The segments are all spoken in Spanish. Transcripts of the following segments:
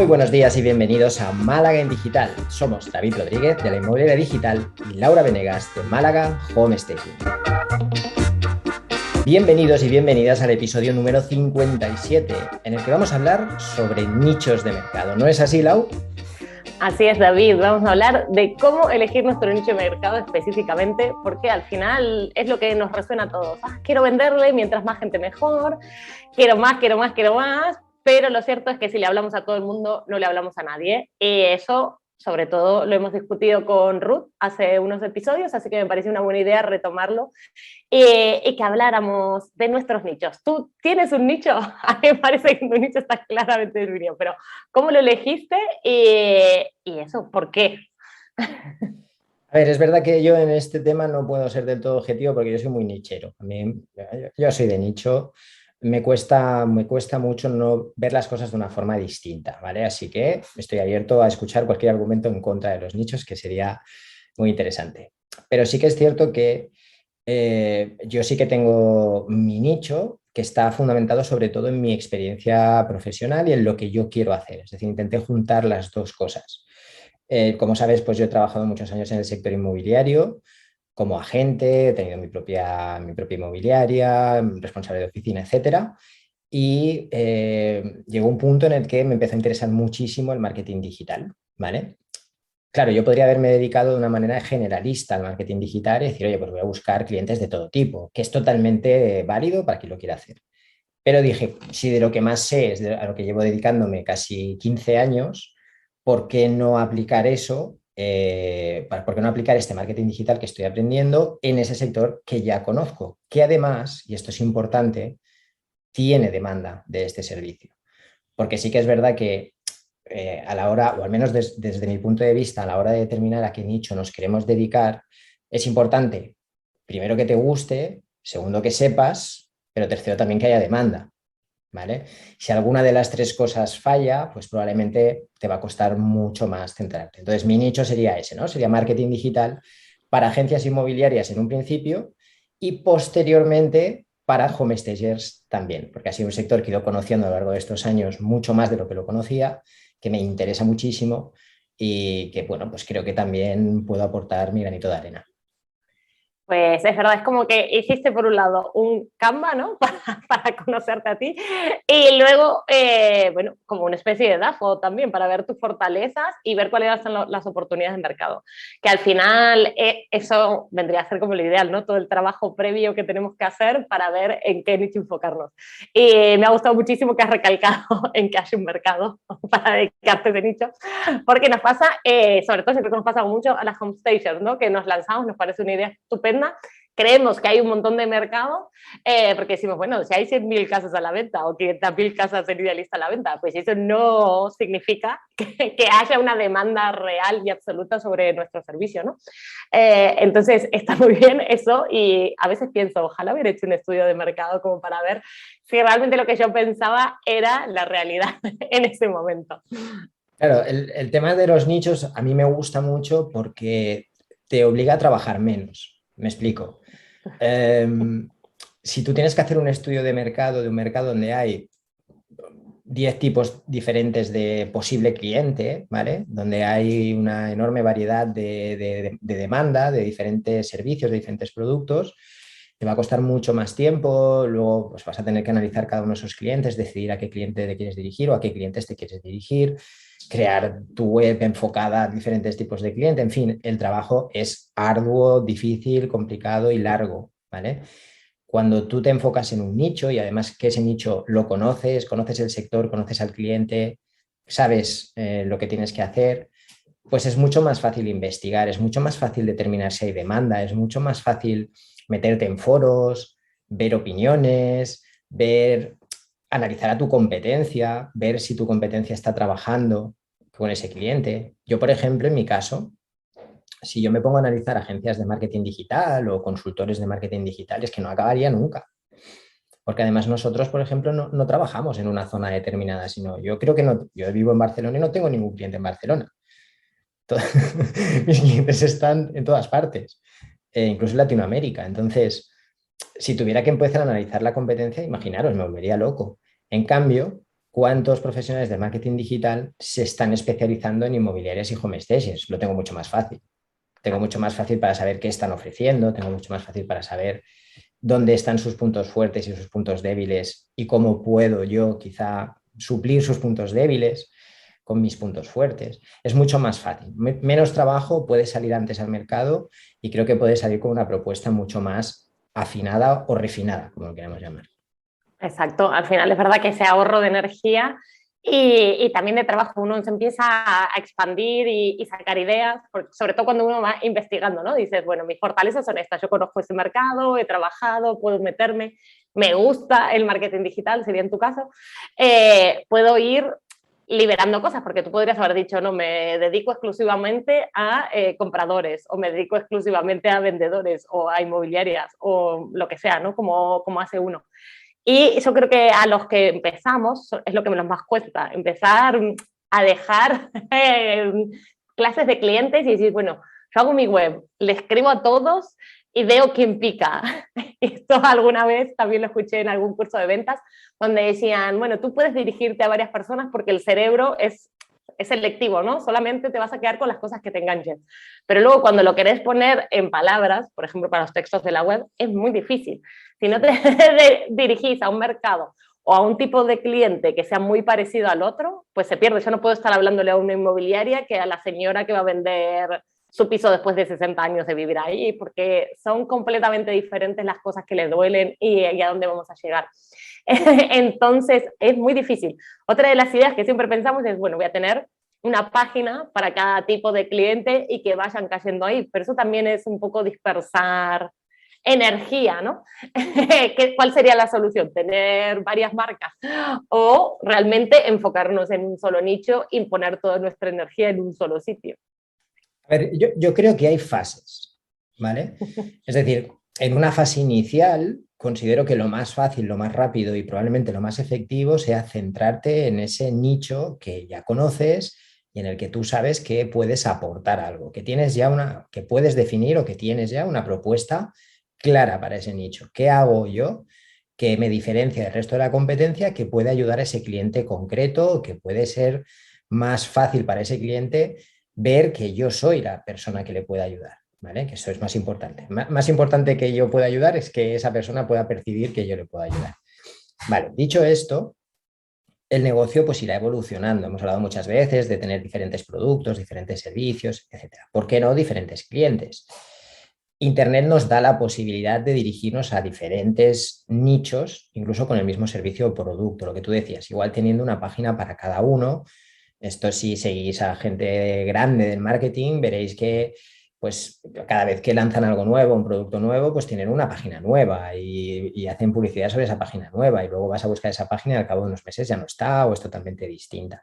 Muy buenos días y bienvenidos a Málaga en Digital. Somos David Rodríguez de la Inmobiliaria Digital y Laura Venegas de Málaga Home Staging. Bienvenidos y bienvenidas al episodio número 57, en el que vamos a hablar sobre nichos de mercado. ¿No es así, Lau? Así es, David. Vamos a hablar de cómo elegir nuestro nicho de mercado específicamente, porque al final es lo que nos resuena a todos. Quiero venderle, mientras más gente mejor, quiero más, quiero más, quiero más, pero lo cierto es que si le hablamos a todo el mundo, no le hablamos a nadie. Y eso, sobre todo, lo hemos discutido con Ruth hace unos episodios, así que me parece una buena idea retomarlo y que habláramos de nuestros nichos. ¿Tú tienes un nicho? A mí me parece que tu nicho está claramente definido, pero ¿cómo lo elegiste y eso? ¿Por qué? A ver, es verdad que yo en este tema no puedo ser del todo objetivo porque yo soy muy nichero. A mí, yo soy de nicho, me cuesta mucho no ver las cosas de una forma distinta, ¿vale? Así que estoy abierto a escuchar cualquier argumento en contra de los nichos, que sería muy interesante. Pero sí que es cierto que yo sí que tengo mi nicho que está fundamentado sobre todo en mi experiencia profesional y en lo que yo quiero hacer. Es decir, intenté juntar las dos cosas. Como sabes, pues yo he trabajado muchos años en el sector inmobiliario como agente, he tenido mi propia inmobiliaria, responsable de oficina, etcétera. Y llegó un punto en el que me empezó a interesar muchísimo el marketing digital, ¿vale? Claro, yo podría haberme dedicado de una manera generalista al marketing digital y decir, oye, pues voy a buscar clientes de todo tipo, que es totalmente válido para quien lo quiera hacer. Pero dije, si de lo que más sé es a lo que llevo dedicándome casi 15 años, ¿por qué no aplicar eso? ¿Por qué no aplicar este marketing digital que estoy aprendiendo en ese sector que ya conozco? Que además, y esto es importante, tiene demanda de este servicio. Porque sí que es verdad que a la hora, o al menos desde mi punto de vista, a la hora de determinar a qué nicho nos queremos dedicar, es importante, primero, que te guste, segundo, que sepas, pero tercero, también que haya demanda, ¿vale? Si alguna de las tres cosas falla, pues probablemente te va a costar mucho más centrarte. Entonces, mi nicho sería ese, ¿no? Sería marketing digital para agencias inmobiliarias en un principio y posteriormente para home stagers también, porque ha sido un sector que he ido conociendo a lo largo de estos años mucho más de lo que lo conocía, que me interesa muchísimo y que, bueno, pues creo que también puedo aportar mi granito de arena. Pues es verdad, es como que hiciste por un lado un Canva, ¿no? Para conocerte a ti y luego, bueno, como una especie de DAFO también para ver tus fortalezas y ver cuáles son las oportunidades de mercado. Que al final eso vendría a ser como lo ideal, ¿no? Todo el trabajo previo que tenemos que hacer para ver en qué nicho enfocarnos. Y me ha gustado muchísimo que has recalcado en que hay un mercado para dedicarte a ese nicho, porque nos pasa, sobre todo siempre nos pasa mucho a las home stations, ¿no? Que nos lanzamos, nos parece una idea estupenda, creemos que hay un montón de mercado, porque decimos, bueno, si hay 100.000 casas a la venta o 500.000 casas en idealista a la venta, pues eso no significa que haya una demanda real y absoluta sobre nuestro servicio, ¿no? Entonces, está muy bien eso y a veces pienso, ojalá hubiera hecho un estudio de mercado como para ver si realmente lo que yo pensaba era la realidad en ese momento. Claro, el tema de los nichos a mí me gusta mucho porque te obliga a trabajar menos. Me explico. Em, si tú tienes que hacer un estudio de un mercado donde hay 10 tipos diferentes de posible cliente, ¿vale? Donde hay una enorme variedad de demanda, de diferentes servicios, de diferentes productos, te va a costar mucho más tiempo, luego pues, vas a tener que analizar cada uno de esos clientes, decidir a qué cliente te quieres dirigir o a qué clientes te quieres dirigir, crear tu web enfocada a diferentes tipos de cliente, en fin, el trabajo es arduo, difícil, complicado y largo, ¿vale? Cuando tú te enfocas en un nicho y además que ese nicho lo conoces, conoces el sector, conoces al cliente, sabes lo que tienes que hacer, pues es mucho más fácil investigar, es mucho más fácil determinar si hay demanda, es mucho más fácil meterte en foros, ver opiniones, ver, analizar a tu competencia, ver si tu competencia está trabajando con ese cliente. Yo, por ejemplo, en mi caso, si yo me pongo a analizar agencias de marketing digital o consultores de marketing digital, es que no acabaría nunca. Porque además nosotros, por ejemplo, no trabajamos en una zona determinada, sino yo creo que no, yo vivo en Barcelona y no tengo ningún cliente en Barcelona. Mis clientes están en todas partes, incluso en Latinoamérica. Entonces, si tuviera que empezar a analizar la competencia, imaginaros, me volvería loco. En cambio, ¿cuántos profesionales de marketing digital se están especializando en inmobiliarias y home stages? Lo tengo mucho más fácil. Tengo mucho más fácil para saber qué están ofreciendo, tengo mucho más fácil para saber dónde están sus puntos fuertes y sus puntos débiles y cómo puedo yo quizá suplir sus puntos débiles con mis puntos fuertes. Es mucho más fácil. Menos trabajo, puede salir antes al mercado y creo que puede salir con una propuesta mucho más afinada o refinada, como lo queramos llamar. Exacto, al final es verdad que ese ahorro de energía y también de trabajo, uno se empieza a expandir y sacar ideas, sobre todo cuando uno va investigando, ¿no? Dices, bueno, mis fortalezas son estas, yo conozco ese mercado, he trabajado, puedo meterme, me gusta el marketing digital, sería en tu caso, puedo ir liberando cosas, porque tú podrías haber dicho, no, me dedico exclusivamente a compradores, o me dedico exclusivamente a vendedores, o a inmobiliarias, o lo que sea, ¿no? Como hace uno. Y eso creo que a los que empezamos es lo que nos más cuesta, empezar a dejar clases de clientes y decir, bueno, yo hago mi web, le escribo a todos y veo quién pica. Esto alguna vez también lo escuché en algún curso de ventas, donde decían, bueno, tú puedes dirigirte a varias personas porque el cerebro es selectivo, ¿no? Solamente te vas a quedar con las cosas que te enganchen. Pero luego cuando lo querés poner en palabras, por ejemplo, para los textos de la web, es muy difícil. Si no te dirigís a un mercado o a un tipo de cliente que sea muy parecido al otro, pues se pierde. Yo no puedo estar hablándole a una inmobiliaria que a la señora que va a vender su piso después de 60 años de vivir ahí, porque son completamente diferentes las cosas que le duelen y a dónde vamos a llegar. Entonces, es muy difícil. Otra de las ideas que siempre pensamos es, bueno, voy a tener una página para cada tipo de cliente y que vayan cayendo ahí, pero eso también es un poco dispersar energía, ¿no? ¿Cuál sería la solución? ¿Tener varias marcas? ¿O realmente enfocarnos en un solo nicho y poner toda nuestra energía en un solo sitio? A ver, yo creo que hay fases, ¿vale? Es decir, en una fase inicial considero que lo más fácil, lo más rápido y probablemente lo más efectivo sea centrarte en ese nicho que ya conoces y en el que tú sabes que puedes aportar algo, que tienes ya que puedes definir o que tienes ya una propuesta clara para ese nicho. ¿Qué hago yo que me diferencia del resto de la competencia que puede ayudar a ese cliente concreto, que puede ser más fácil para ese cliente ver que yo soy la persona que le puede ayudar, ¿vale? Que eso es más importante. Más importante que yo pueda ayudar es que esa persona pueda percibir que yo le puedo ayudar. Vale, dicho esto, el negocio pues irá evolucionando. Hemos hablado muchas veces de tener diferentes productos, diferentes servicios, etcétera. ¿Por qué no diferentes clientes? Internet nos da la posibilidad de dirigirnos a diferentes nichos, incluso con el mismo servicio o producto, lo que tú decías, igual teniendo una página para cada uno. Esto si seguís a gente grande del marketing, veréis que pues cada vez que lanzan algo nuevo, un producto nuevo, pues tienen una página nueva y hacen publicidad sobre esa página nueva y luego vas a buscar esa página y al cabo de unos meses ya no está o es totalmente distinta.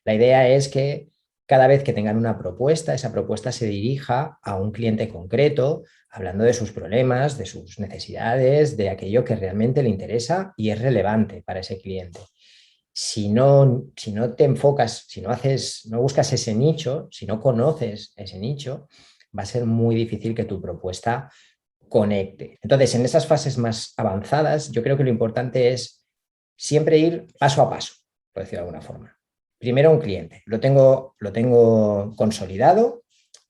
La idea es que cada vez que tengan una propuesta, esa propuesta se dirija a un cliente concreto, hablando de sus problemas, de sus necesidades, de aquello que realmente le interesa y es relevante para ese cliente. Si no te enfocas, si no haces, no buscas ese nicho, si no conoces ese nicho, va a ser muy difícil que tu propuesta conecte. Entonces, en esas fases más avanzadas, yo creo que lo importante es siempre ir paso a paso, por decirlo de alguna forma. Primero un cliente, lo tengo consolidado,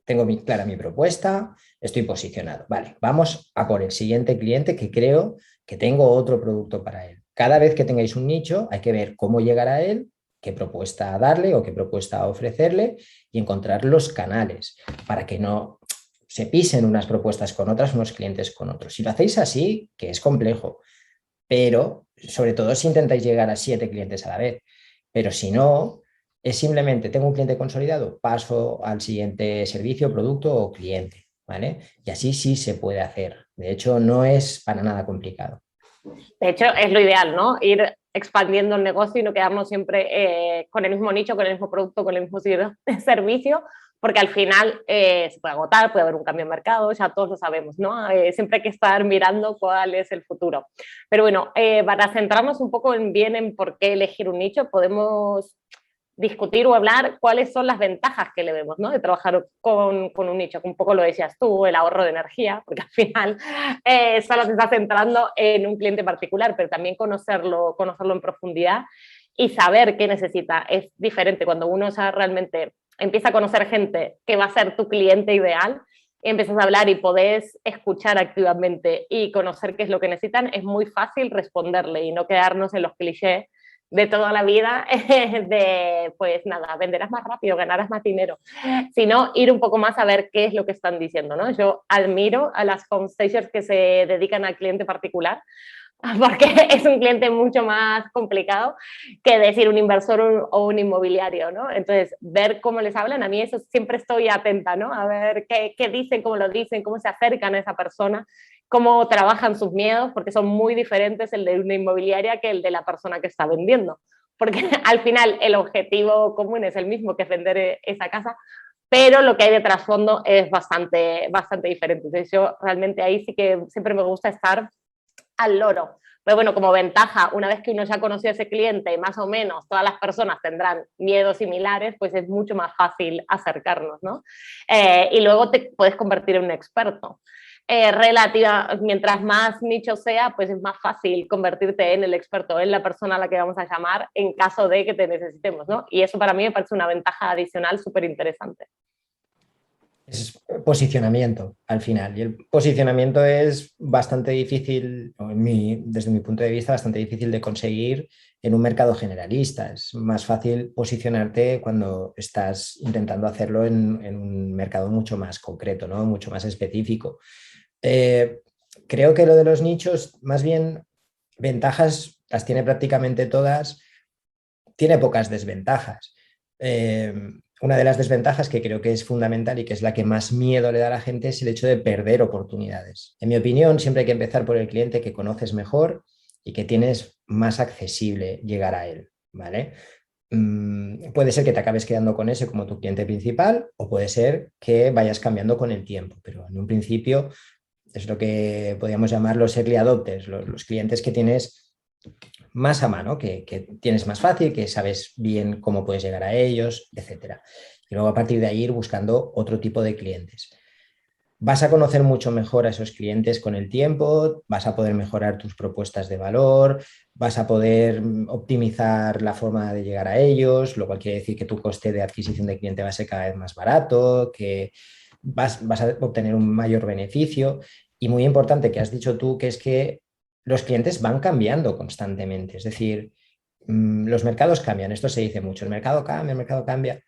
tengo clara mi propuesta, estoy posicionado. Vale, vamos a por el siguiente cliente que creo que tengo otro producto para él. Cada vez que tengáis un nicho, hay que ver cómo llegar a él, qué propuesta darle o qué propuesta ofrecerle y encontrar los canales para que no se pisen unas propuestas con otras, unos clientes con otros. Si lo hacéis así, que es complejo, pero sobre todo si intentáis llegar a 7 clientes a la vez. Pero si no, es simplemente tengo un cliente consolidado, paso al siguiente servicio, producto o cliente, ¿vale? Y así sí se puede hacer. De hecho, no es para nada complicado. De hecho, es lo ideal, ¿no? Ir expandiendo el negocio y no quedarnos siempre con el mismo nicho, con el mismo producto, con el mismo servicio, porque al final se puede agotar, puede haber un cambio de mercado, ya todos lo sabemos, ¿no? Siempre hay que estar mirando cuál es el futuro. Pero bueno, para centrarnos un poco bien en por qué elegir un nicho, podemos discutir o hablar cuáles son las ventajas que le vemos, ¿no? De trabajar con un nicho, que un poco lo decías tú, el ahorro de energía, porque al final solo te estás centrando en un cliente particular, pero también conocerlo en profundidad y saber qué necesita. Es diferente cuando uno ya realmente empieza a conocer gente que va a ser tu cliente ideal, y empiezas a hablar y podés escuchar activamente y conocer qué es lo que necesitan, es muy fácil responderle y no quedarnos en los clichés de toda la vida de, pues nada, venderás más rápido, ganarás más dinero, sino ir un poco más a ver qué es lo que están diciendo, ¿no? Yo admiro a las home stagers que se dedican al cliente particular, porque es un cliente mucho más complicado que decir un inversor o un inmobiliario, ¿no? Entonces, ver cómo les hablan, a mí eso siempre estoy atenta, ¿no? A ver qué dicen, cómo se acercan a esa persona, cómo trabajan sus miedos, porque son muy diferentes el de una inmobiliaria que el de la persona que está vendiendo. Porque al final el objetivo común es el mismo, que es vender esa casa, pero lo que hay de trasfondo es bastante diferente. Entonces, yo realmente ahí sí que siempre me gusta estar al loro. Pero bueno, como ventaja, una vez que uno ya conoció a ese cliente y más o menos todas las personas tendrán miedos similares, pues es mucho más fácil acercarnos, ¿no? Y luego te puedes convertir en un experto. Mientras más nicho sea, pues es más fácil convertirte en el experto, en la persona a la que vamos a llamar en caso de que te necesitemos, ¿no? Y eso para mí me parece una ventaja adicional súper interesante. Es posicionamiento al final. Y el posicionamiento es bastante difícil, desde mi punto de vista, bastante difícil de conseguir en un mercado generalista. Es más fácil posicionarte cuando estás intentando hacerlo en un mercado mucho más concreto, ¿no? Mucho más específico. Eh, Creo que lo de los nichos, más bien, ventajas las tiene prácticamente todas, tiene pocas desventajas. Eh, una de las desventajas que creo que es fundamental y que es la que más miedo le da a la gente es el hecho de perder oportunidades. En mi opinión, siempre hay que empezar por el cliente que conoces mejor y que tienes más accesible llegar a él, ¿vale? Puede ser que te acabes quedando con ese como tu cliente principal o puede ser que vayas cambiando con el tiempo, pero en un principio es lo que podríamos llamar los early adopters, los clientes que tienes más a mano, que tienes más fácil, que sabes bien cómo puedes llegar a ellos, etcétera. Y luego a partir de ahí ir buscando otro tipo de clientes. Vas a conocer mucho mejor a esos clientes con el tiempo, vas a poder mejorar tus propuestas de valor, vas a poder optimizar la forma de llegar a ellos, lo cual quiere decir que tu coste de adquisición de cliente va a ser cada vez más barato, que vas a obtener un mayor beneficio. Y muy importante que has dicho tú, que es que los clientes van cambiando constantemente. Es decir, los mercados cambian, esto se dice mucho, el mercado cambia.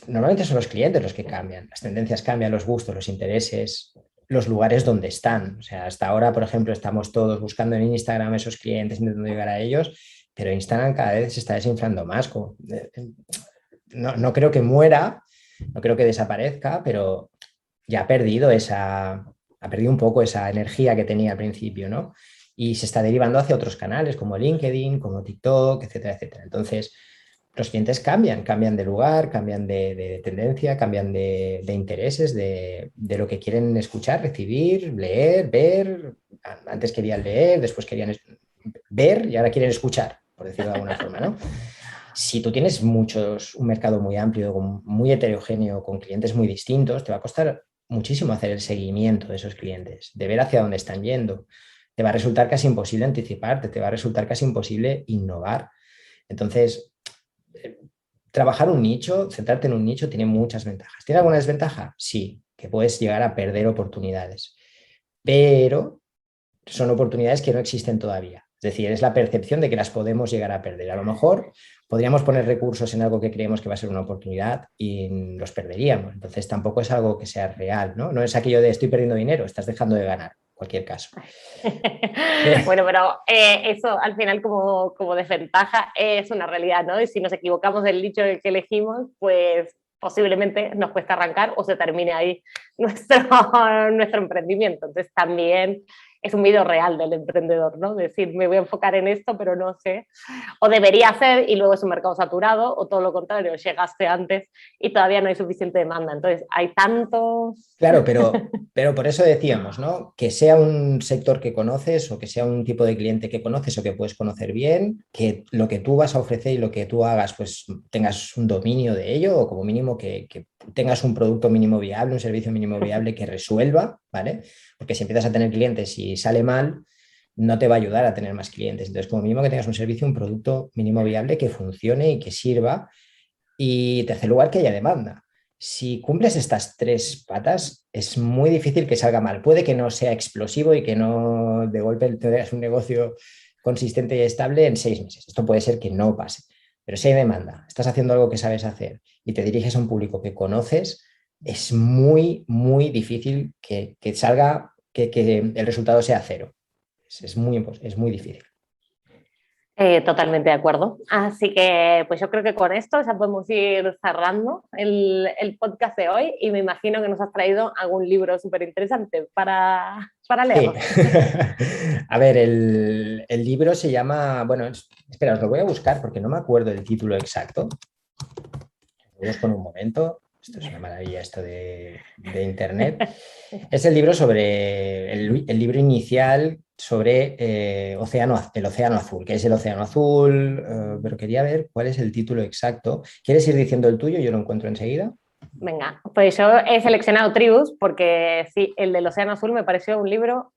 Normalmente son los clientes los que cambian, las tendencias cambian, los gustos, los intereses, los lugares donde están. O sea, hasta ahora, por ejemplo, estamos todos buscando en Instagram esos clientes, intentando llegar a ellos, pero Instagram cada vez se está desinflando más. No creo que muera, no creo que desaparezca, pero ya ha perdido un poco esa energía que tenía al principio, ¿no? Y se está derivando hacia otros canales como LinkedIn, como TikTok, etcétera, etcétera. Entonces, los clientes cambian de lugar, cambian de tendencia, cambian de intereses, de lo que quieren escuchar, recibir, leer, ver. Antes querían leer, después querían ver y ahora quieren escuchar, por decirlo de alguna forma, ¿no? Si tú tienes un mercado muy amplio, muy heterogéneo, con clientes muy distintos, te va a costar muchísimo hacer el seguimiento de esos clientes, de ver hacia dónde están yendo. Te va a resultar casi imposible anticiparte, te va a resultar casi imposible innovar. Entonces, trabajar un nicho, centrarte en un nicho, tiene muchas ventajas. ¿Tiene alguna desventaja? Sí, que puedes llegar a perder oportunidades, pero son oportunidades que no existen todavía. Es decir, es la percepción de que las podemos llegar a perder. A lo mejor podríamos poner recursos en algo que creemos que va a ser una oportunidad y los perderíamos. Entonces tampoco es algo que sea real, ¿no? No es aquello de estoy perdiendo dinero, estás dejando de ganar, en cualquier caso. Bueno, pero eso al final como desventaja es una realidad, ¿no? Y si nos equivocamos del dicho que elegimos, pues posiblemente nos cuesta arrancar o se termine ahí nuestro emprendimiento. Entonces también es un video real del emprendedor, ¿no? Decir, me voy a enfocar en esto, pero no sé. O debería hacer y luego es un mercado saturado, o todo lo contrario, llegaste antes y todavía no hay suficiente demanda. Entonces hay tantos... Claro, pero por eso decíamos, ¿no? Que sea un sector que conoces o que sea un tipo de cliente que conoces o que puedes conocer bien, que lo que tú vas a ofrecer y lo que tú hagas, pues tengas un dominio de ello o como mínimo que tengas un producto mínimo viable, un servicio mínimo viable que resuelva, ¿vale? Porque si empiezas a tener clientes y sale mal, no te va a ayudar a tener más clientes. Entonces, como mínimo que tengas un servicio, un producto mínimo viable que funcione y que sirva. Y en tercer lugar, que haya demanda. Si cumples estas 3 patas, es muy difícil que salga mal. Puede que no sea explosivo y que no de golpe tengas un negocio consistente y estable en 6 meses. Esto puede ser que no pase. Pero si hay demanda, estás haciendo algo que sabes hacer y te diriges a un público que conoces, es muy, muy difícil que salga, que el resultado sea cero. Es muy difícil. Totalmente de acuerdo. Así que pues yo creo que con esto ya podemos ir cerrando el podcast de hoy y me imagino que nos has traído algún libro súper interesante para leerlo. Sí. A ver, el libro se llama, bueno, espera, os lo voy a buscar porque no me acuerdo el título exacto. Lo busco en un momento. Esto es una maravilla, esto de internet. Es el libro sobre, el libro inicial sobre el océano azul. ¿Qué es el océano azul? Pero quería ver cuál es el título exacto. ¿Quieres ir diciendo el tuyo? Yo lo encuentro enseguida. Venga, pues yo he seleccionado Tribus porque sí, el del océano azul me pareció un libro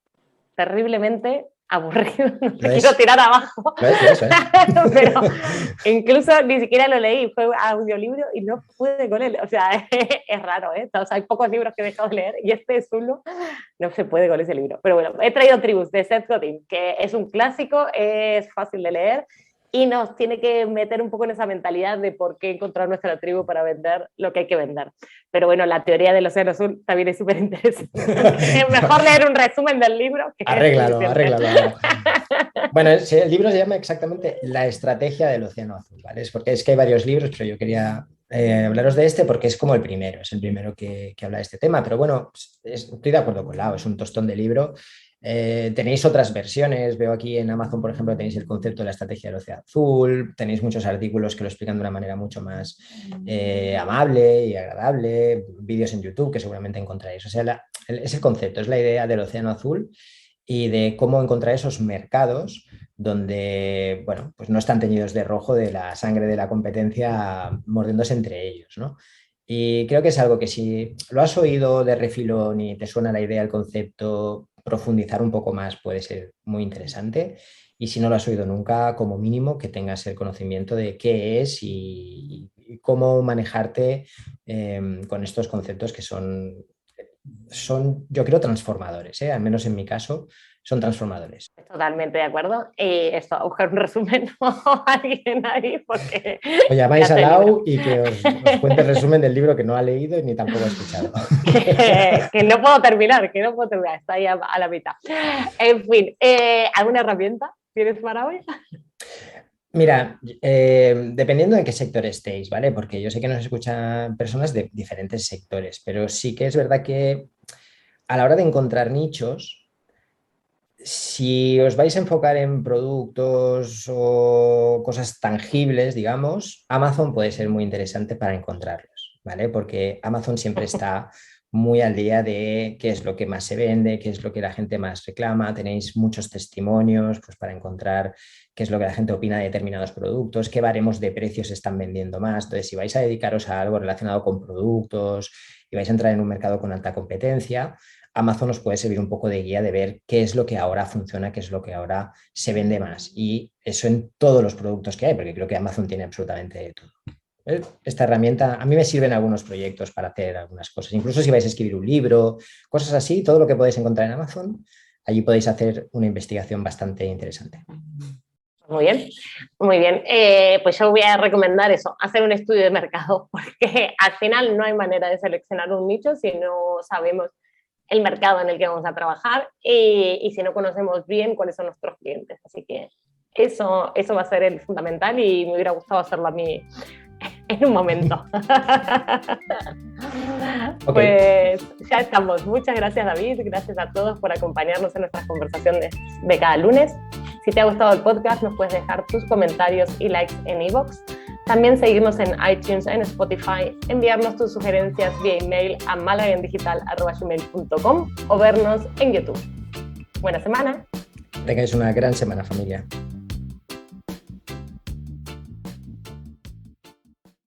terriblemente aburrido, no te quiero tirar abajo, ¿Lo es? Pero incluso ni siquiera lo leí, fue audiolibro y no pude con él, o sea, es raro, ¿eh? O sea, hay pocos libros que he dejado de leer y este es uno, no se puede con ese libro, pero bueno, he traído Tribus de Seth Godin, que es un clásico, es fácil de leer y nos tiene que meter un poco en esa mentalidad de por qué encontrar nuestra tribu para vender lo que hay que vender. Pero bueno, la teoría del océano azul también es súper interesante. Es mejor leer un resumen del libro. Arréglalo. Bueno, el libro se llama exactamente La estrategia del océano azul, ¿vale? Porque es que hay varios libros, pero yo quería hablaros de este porque es como el primero que habla de este tema. Pero bueno, estoy de acuerdo con Lau, es un tostón de libro. Tenéis otras versiones, veo aquí en Amazon, por ejemplo, tenéis el concepto de la estrategia del océano azul, tenéis muchos artículos que lo explican de una manera mucho más amable y agradable, vídeos en YouTube que seguramente encontraréis. O sea, es el concepto, es la idea del océano azul y de cómo encontrar esos mercados donde, bueno, pues no están teñidos de rojo de la sangre de la competencia mordiéndose entre ellos, ¿no? Y creo que es algo que si lo has oído de refilón y te suena la idea, el concepto, profundizar un poco más puede ser muy interesante. Y si no lo has oído nunca, como mínimo que tengas el conocimiento de qué es y cómo manejarte con estos conceptos que son, yo creo, transformadores, ¿eh? Al menos en mi caso, son transformadores. Totalmente de acuerdo. Y esto, a buscar un resumen o alguien ahí, porque... O llamáis a Lau y que os cuente el resumen del libro que no ha leído ni tampoco ha escuchado. que no puedo terminar, está ahí a la mitad. En fin, ¿alguna herramienta tienes para hoy? Mira, dependiendo de qué sector estéis, ¿vale? Porque yo sé que nos escuchan personas de diferentes sectores, pero sí que es verdad que a la hora de encontrar nichos, si os vais a enfocar en productos o cosas tangibles, digamos, Amazon puede ser muy interesante para encontrarlos, ¿vale? Porque Amazon siempre está muy al día de qué es lo que más se vende, qué es lo que la gente más reclama. Tenéis muchos testimonios pues, para encontrar qué es lo que la gente opina de determinados productos, qué baremos de precios se están vendiendo más. Entonces, si vais a dedicaros a algo relacionado con productos y vais a entrar en un mercado con alta competencia, Amazon os puede servir un poco de guía de ver qué es lo que ahora funciona, qué es lo que ahora se vende más. Y eso en todos los productos que hay, porque creo que Amazon tiene absolutamente todo. Esta herramienta a mí me sirve en algunos proyectos para hacer algunas cosas. Incluso si vais a escribir un libro, cosas así, todo lo que podéis encontrar en Amazon, allí podéis hacer una investigación bastante interesante. Muy bien, muy bien. Pues yo voy a recomendar eso, hacer un estudio de mercado, porque al final no hay manera de seleccionar un nicho si no sabemos el mercado en el que vamos a trabajar y si no conocemos bien cuáles son nuestros clientes. Así que eso va a ser el fundamental y me hubiera gustado hacerlo a mí en un momento. Okay. Pues ya estamos. Muchas gracias, David. Gracias a todos por acompañarnos en nuestras conversaciones de cada lunes. Si te ha gustado el podcast, nos puedes dejar tus comentarios y likes en iVoox. También seguirnos en iTunes, en Spotify, enviarnos tus sugerencias vía email a malagendigital@gmail.com o vernos en YouTube. Buena semana. Tengáis una gran semana, familia.